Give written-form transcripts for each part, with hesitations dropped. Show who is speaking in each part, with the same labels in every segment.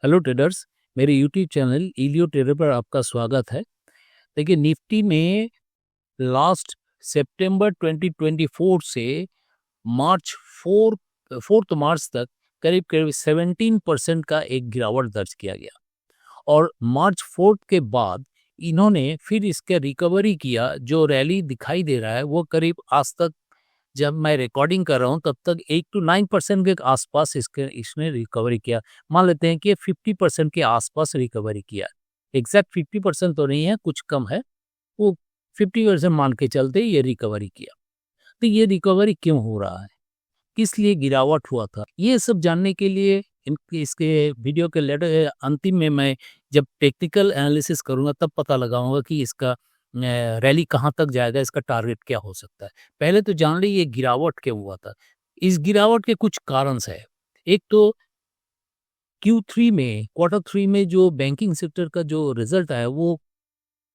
Speaker 1: Hello traders. मेरे YouTube channel इलियो trader पर आपका स्वागत है। देखिए, निफ्टी में लास्ट सितंबर 2024 से मार्च 4 मार्च तक करीब करीब 17% का एक गिरावट दर्ज किया गया। और मार्च 4 के बाद इन्होंने फिर इसके रिकवरी किया। जो रैली दिखाई दे रहा है वो करीब आज तक, जब मैं रिकॉर्डिंग कर रहा हूँ तब तक 8 to 9% के आसपास इसने रिकवरी किया। मान लेते हैं कि 50% के आसपास रिकवरी किया। एग्जैक्ट 50% तो नहीं है, कुछ कम है, वो 50% मान के चलते ये रिकवरी किया। तो ये रिकवरी क्यों हो रहा है, किस लिए गिरावट हुआ था, ये सब जानने के लिए इसके वीडियो के लेटर अंतिम में मैं जब टेक्निकल एनालिसिस करूंगा तब पता लगाऊंगा कि इसका रैली कहाँ तक जाएगा, इसका टारगेट क्या हो सकता है। पहले तो जान ली ये गिरावट क्यों हुआ था। इस गिरावट के कुछ कारण है। एक तो क्वार्टर 3 में जो बैंकिंग सेक्टर का जो रिजल्ट आया वो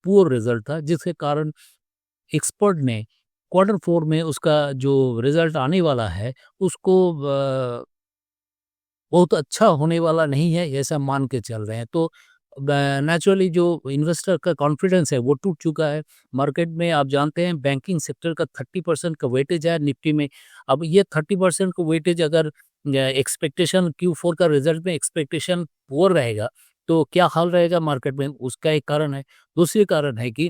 Speaker 1: पुअर रिजल्ट था, जिसके कारण एक्सपर्ट ने क्वार्टर 4 में उसका जो रिजल्ट आने वाला है उसको बहुत अच्छा होने वाला नहीं है ऐसा मान के चल रहे हैं। तो नेचुरली जो इन्वेस्टर का कॉन्फिडेंस है वो टूट चुका है। मार्केट में आप जानते हैं बैंकिंग सेक्टर का 30% का वेटेज है निफ्टी में। अब ये 30% का वेटेज अगर एक्सपेक्टेशन Q4 का रिजल्ट में एक्सपेक्टेशन पुअर रहेगा तो क्या हाल रहेगा मार्केट में, उसका एक कारण है। दूसरी कारण है कि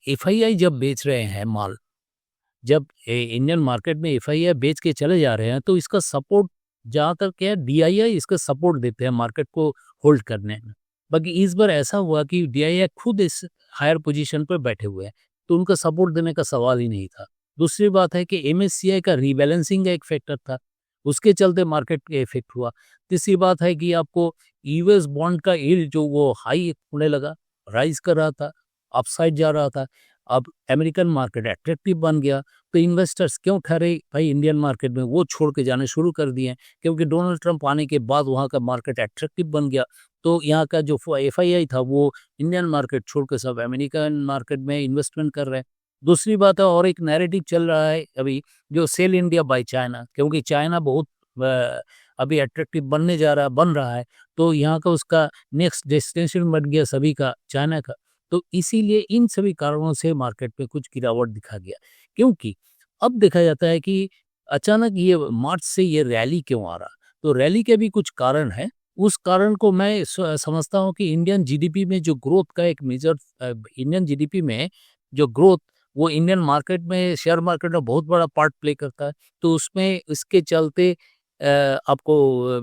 Speaker 1: एफआईआई जब बेच रहे हैं माल, जब इंडियन मार्केट में एफआईआई बेच के चले जा रहे हैं तो इसका सपोर्ट ज़्यादातर क्या है, डीआईआई इसका सपोर्ट देते हैं मार्केट को होल्ड करने में। बाकी इस बार ऐसा हुआ कि डीआईआई खुद इस हायर पोजीशन पर बैठे हुए हैं तो उनका सपोर्ट देने का सवाल ही नहीं था। दूसरी बात है कि एमएससीआई का रीबैलेंसिंग का एक फैक्टर था, उसके चलते मार्केट पे इफेक्ट हुआ। तीसरी बात है कि आपको यूएस बॉन्ड का यील्ड जो वो हाई होने लगा, राइज कर रहा था, अपसाइड जा रहा था। अब अमेरिकन मार्केट अट्रैक्टिव बन गया तो इन्वेस्टर्स क्यों ठहरे भाई इंडियन मार्केट में, वो छोड़ के जाने शुरू कर दिए क्योंकि डोनाल्ड ट्रंप आने के बाद वहाँ का मार्केट अट्रैक्टिव बन गया। तो यहाँ का जो एफआईआई था वो इंडियन मार्केट छोड़ के सब अमेरिकन मार्केट में इन्वेस्टमेंट कर रहे हैं। दूसरी बात है, और एक नैरेटिव चल रहा है अभी, जो सेल इंडिया बाय चाइना, क्योंकि चाइना बहुत अभी अट्रैक्टिव बन रहा है। तो यहाँ का उसका नेक्स्ट डेस्टिनेशन बन गया सभी का, चाइना का। तो इसीलिए इन सभी कारणों से मार्केट में कुछ गिरावट दिखा गया। क्योंकि अब देखा जाता है कि अचानक ये मार्च से ये रैली क्यों आ रहा, तो रैली के भी कुछ कारण है। उस कारण को मैं समझता हूँ कि इंडियन जीडीपी में जो ग्रोथ का एक मेजर, इंडियन जीडीपी में जो ग्रोथ, वो इंडियन मार्केट में, शेयर मार्केट में बहुत बड़ा पार्ट प्ले करता है। तो उसमें इसके चलते आपको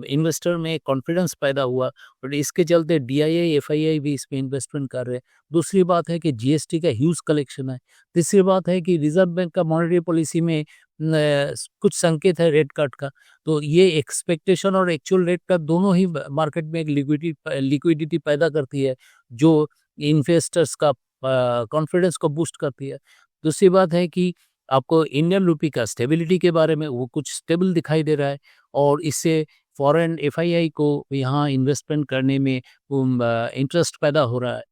Speaker 1: इन्वेस्टर में कॉन्फिडेंस पैदा हुआ और इसके चलते डीआईआई एफआईआई भी इसमें इन्वेस्टमेंट कर रहे हैं। दूसरी बात है कि जीएसटी का ह्यूज कलेक्शन है। तीसरी बात है कि रिजर्व बैंक का मॉनेटरी पॉलिसी में कुछ संकेत है रेट कट का। तो ये एक्सपेक्टेशन और एक्चुअल रेट कट दोनों ही मार्केट में एक लिक्विडिटी पैदा करती है जो इन्वेस्टर्स का कॉन्फिडेंस को बूस्ट करती है। दूसरी बात है कि आपको इंडियन रूपी का स्टेबिलिटी के बारे में वो कुछ स्टेबल दिखाई दे रहा है और इससे फॉरेन एफआईआई को यहाँ इन्वेस्टमेंट करने में इंटरेस्ट पैदा हो रहा है।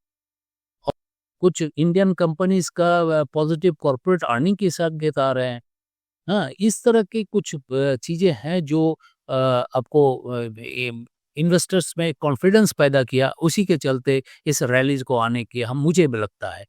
Speaker 1: और कुछ इंडियन कंपनीज का पॉजिटिव कॉर्पोरेट अर्निंग के साथ संकेत आ रहे हैं। हाँ, इस तरह की कुछ चीज़ें हैं जो आपको इन्वेस्टर्स में कॉन्फिडेंस पैदा किया, उसी के चलते इस रैलीज को आने की हम मुझे भी लगता है।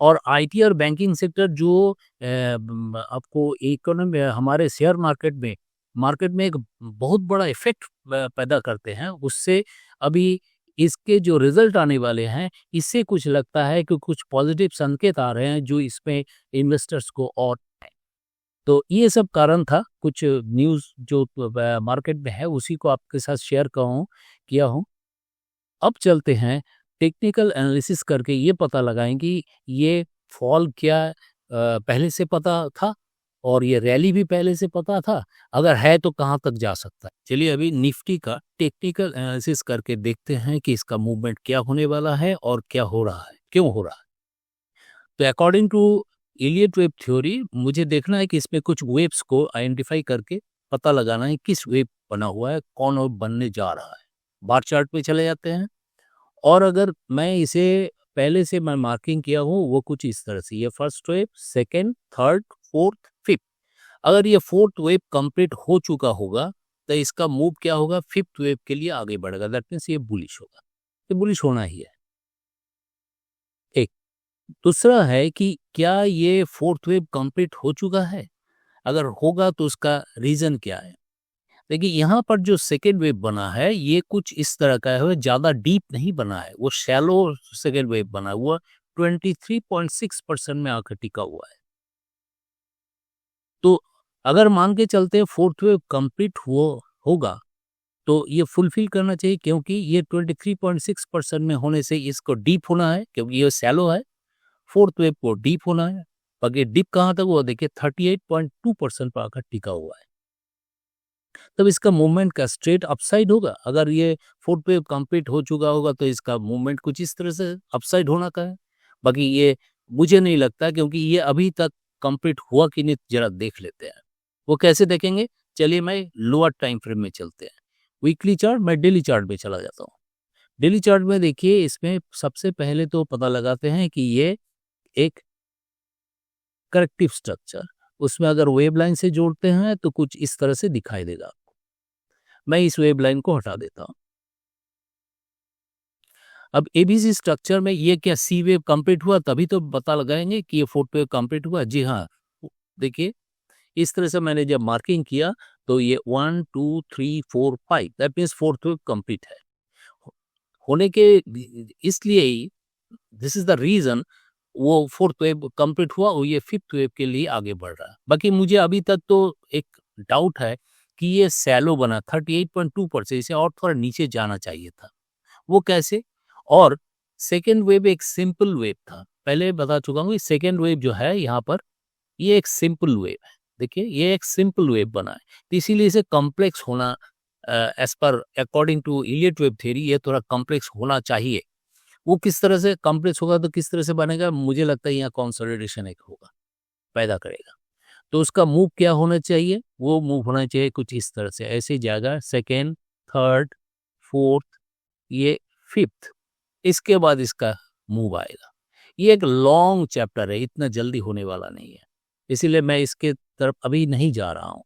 Speaker 1: और आईटी और बैंकिंग सेक्टर जो आपको इकोनॉमी हमारे शेयर मार्केट में एक बहुत बड़ा इफेक्ट पैदा करते हैं, उससे अभी इसके जो रिजल्ट आने वाले हैं इससे कुछ लगता है कि कुछ पॉजिटिव संकेत आ रहे हैं जो इसमें इन्वेस्टर्स को। और तो ये सब कारण था, कुछ न्यूज़ जो मार्केट में है उसी को आपके साथ शेयर किया हूँ। अब चलते हैं टेक्निकल एनालिसिस करके ये पता लगाएं कि ये फॉल क्या पहले से पता था और ये रैली भी पहले से पता था, अगर है तो कहाँ तक जा सकता है। चलिए अभी निफ्टी का टेक्निकल एनालिसिस करके देखते हैं कि इसका मूवमेंट क्या होने वाला है और क्या हो रहा है, क्यों हो रहा है। तो according to Elliott wave theory मुझे देखना है कि इसमें कुछ वेव्स को आइडेंटिफाई करके पता लगाना है किस वेव बना हुआ है, कौन वेव बनने जा रहा है। बार चार्ट पे चले जाते हैं और अगर मैं इसे पहले से मैं मार्किंग किया हूँ वो कुछ इस तरह से, ये first wave, second, third, fourth, fifth. अगर ये फोर्थ वेव कंप्लीट हो चुका होगा तो इसका मूव क्या होगा, फिफ्थ वेव के लिए आगे बढ़ेगा। दैट मीन्स ये बुलिश होगा, ये बुलिश होना ही है। एक दूसरा है कि क्या ये फोर्थ वेव कंप्लीट हो चुका है? अगर होगा तो उसका रीजन क्या है? देखिए यहाँ पर जो सेकेंड वेव बना है ये कुछ इस तरह का है, ज़्यादा डीप नहीं बना है, वो शैलो सेकेंड वेव बना हुआ 23.6% में आकर टिका हुआ है। तो अगर मान के चलते हैं फोर्थ वेव कंप्लीट होगा तो ये फुलफिल करना चाहिए, क्योंकि ये 23.6% में होने से इसको डीप होना है, क्योंकि ये शैलो है। फोर्थ वेव को डीप होना है, बाकी डीप कहाँ तक हुआ देखिए 38.2% पर आकर टिका हुआ है। तब इसका मूवमेंट का स्ट्रेट अपसाइड होगा। अगर ये फोर्थ वेव कंप्लीट हो चुका होगा तो इसका मूवमेंट कुछ इस तरह से अपसाइड होना का है। बाकी ये मुझे नहीं लगता, क्योंकि ये अभी तक कंप्लीट हुआ कि नहीं जरा देख लेते हैं। वो कैसे देखेंगे, चलिए मैं लोअर टाइम फ्रेम में चलते हैं। वीकली चार्ट, मैं डेली चार्ट में चला जाता हूँ। डेली चार्ट में देखिए, इसमें सबसे पहले तो पता लगाते हैं कि ये एक करेक्टिव स्ट्रक्चर, उसमें अगर वेव लाइन से जोड़ते हैं तो कुछ इस तरह से दिखाई देगा आपको। मैं इस वेव लाइन को हटा देता हूं। अब एबीसी स्ट्रक्चर में ये क्या सी वेव कंप्लीट हुआ तभी तो पता लगाएंगे कि ये फोर्थ वेव कंप्लीट हुआ। जी हाँ, देखिए इस तरह से मैंने जब मार्किंग किया तो ये 1 2 3 4 5 that means fourth wave complete है। होने के इसलिए ही दिस इज द रीजन वो फोर्थ वेव कंप्लीट हुआ और ये फिफ्थ वेव के लिए आगे बढ़ रहा है। बाकी मुझे अभी तक तो एक डाउट है कि ये सैलो बना 38.2%, इसे और थोड़ा नीचे जाना चाहिए था। वो कैसे? और सेकेंड वेव एक सिंपल वेव था, पहले बता चुका हूँ। सेकेंड वेव जो है यहाँ पर ये एक सिंपल वेव है। देखिए ये एक सिंपल वेव बना है, तो इसीलिए इसे कॉम्प्लेक्स होना एज पर according to Elliott wave theory ये थोड़ा कॉम्प्लेक्स होना चाहिए। वो किस तरह से कॉम्प्लेक्स होगा तो किस तरह से बनेगा, मुझे लगता है यहाँ कंसोलिडेशन एक होगा, पैदा करेगा। तो उसका मूव क्या होना चाहिए, वो मूव होना चाहिए कुछ इस तरह से, ऐसे जाएगा सेकेंड, थर्ड, फोर्थ, ये फिफ्थ, इसके बाद इसका मूव आएगा। ये एक लॉन्ग चैप्टर है, इतना जल्दी होने वाला नहीं है, इसीलिए मैं इसके तरफ अभी नहीं जा रहा हूँ।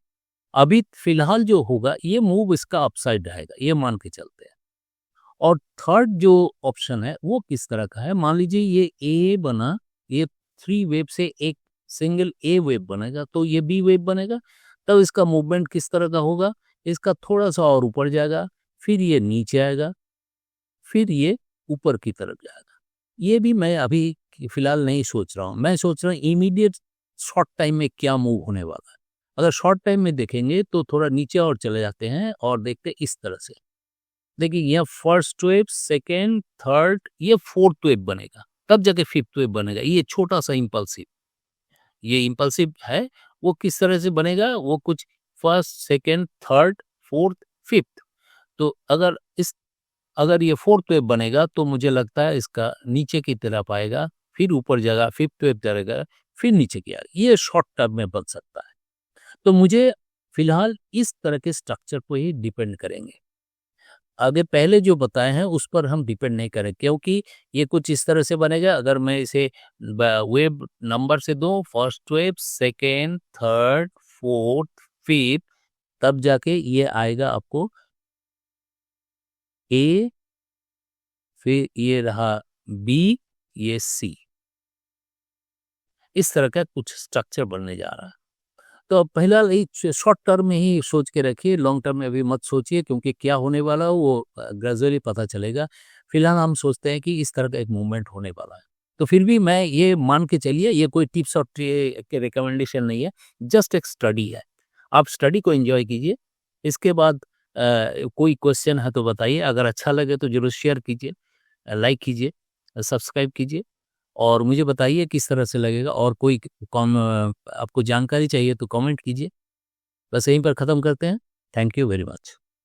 Speaker 1: अभी फिलहाल जो होगा ये मूव इसका अपसाइड रहेगा, ये मान के चलते हैं। और थर्ड जो ऑप्शन है वो किस तरह का है, मान लीजिए ये ए बना, ये थ्री वेव से एक सिंगल ए वेव बनेगा तो ये बी वेव बनेगा। तब इसका मूवमेंट किस तरह का होगा, इसका थोड़ा सा और ऊपर जाएगा, फिर ये नीचे आएगा, फिर ये ऊपर की तरफ जाएगा। ये भी मैं अभी फिलहाल नहीं सोच रहा हूँ, मैं सोच रहा हूँ इमीडिएट शॉर्ट टाइम में क्या मूव होने वाला है। अगर शॉर्ट टाइम में देखेंगे तो थोड़ा नीचे और चले जाते हैं और देखते हैं इस तरह से। देखिए यह फर्स्ट वेव, सेकेंड, थर्ड, ये फोर्थ वेव बनेगा, तब जाके फिफ्थ वेव बनेगा। ये छोटा सा इम्पल्सिव, ये इम्पल्सिव है, वो किस तरह से बनेगा, वो कुछ first, second, third, fourth, fifth. तो अगर ये फोर्थ वेव बनेगा तो मुझे लगता है इसका नीचे की तरफ आएगा, फिर ऊपर जाएगा, फिफ्थ वेव जाएगा, फिर नीचे की आएगा। ये शॉर्ट टर्म में बन सकता है। तो मुझे फिलहाल इस तरह के स्ट्रक्चर को ही डिपेंड करेंगे, आगे पहले जो बताए हैं उस पर हम डिपेंड नहीं करें, क्योंकि ये कुछ इस तरह से बनेगा। अगर मैं इसे वेव नंबर से दूं, first wave, second, third, fourth, fifth, तब जाके ये आएगा आपको ए, फिर ये रहा बी, ये सी। इस तरह का कुछ स्ट्रक्चर बनने जा रहा है। तो पहला यही शॉर्ट टर्म में ही सोच के रखिए, लॉन्ग टर्म में अभी मत सोचिए, क्योंकि क्या होने वाला है वो ग्रेजुअली पता चलेगा। फिलहाल हम सोचते हैं कि इस तरह का एक मूवमेंट होने वाला है। तो फिर भी मैं ये मान के चलिए, ये कोई टिप्स और के रिकमेंडेशन नहीं है, जस्ट एक स्टडी है। आप स्टडी को एंजॉय कीजिए। इसके बाद कोई क्वेश्चन है तो बताइए, अगर अच्छा लगे तो जरूर शेयर कीजिए, लाइक कीजिए, सब्सक्राइब कीजिए और मुझे बताइए किस तरह से लगेगा। और कोई आपको जानकारी चाहिए तो कमेंट कीजिए। बस यहीं पर ख़त्म करते हैं। Thank you very much.